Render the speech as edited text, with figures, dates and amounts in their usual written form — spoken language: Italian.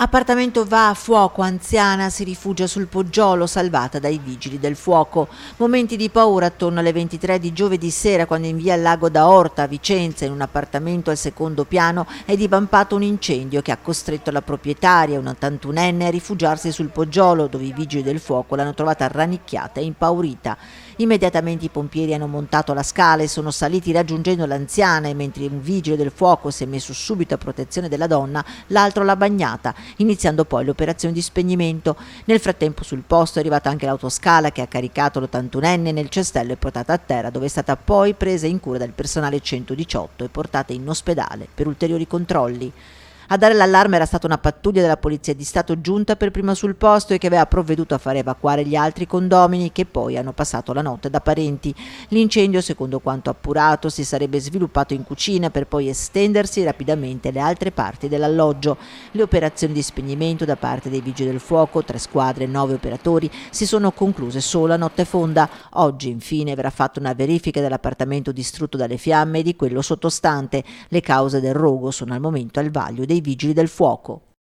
Appartamento va a fuoco, anziana si rifugia sul poggiolo, salvata dai vigili del fuoco. Momenti di paura attorno alle 23 di giovedì sera, quando in via Lago d'Aorta a Vicenza, in un appartamento al secondo piano, è divampato un incendio che ha costretto la proprietaria, una 81enne, a rifugiarsi sul poggiolo, dove i vigili del fuoco l'hanno trovata rannicchiata e impaurita. Immediatamente i pompieri hanno montato la scala e sono saliti raggiungendo l'anziana, e mentre un vigile del fuoco si è messo subito a protezione della donna, l'altro l'ha bagnata, iniziando poi l'operazione di spegnimento. Nel frattempo sul posto è arrivata anche l'autoscala che ha caricato l'81enne nel cestello e portata a terra, dove è stata poi presa in cura dal personale 118 e portata in ospedale per ulteriori controlli. A dare l'allarme era stata una pattuglia della Polizia di Stato giunta per prima sul posto e che aveva provveduto a far evacuare gli altri condomini, che poi hanno passato la notte da parenti. L'incendio, secondo quanto appurato, si sarebbe sviluppato in cucina per poi estendersi rapidamente alle altre parti dell'alloggio. Le operazioni di spegnimento da parte dei vigili del fuoco, 3 squadre e 9 operatori, si sono concluse solo a notte fonda. Oggi infine verrà fatta una verifica dell'appartamento distrutto dalle fiamme e di quello sottostante. Le cause del rogo sono al momento al vaglio dei vigili del fuoco.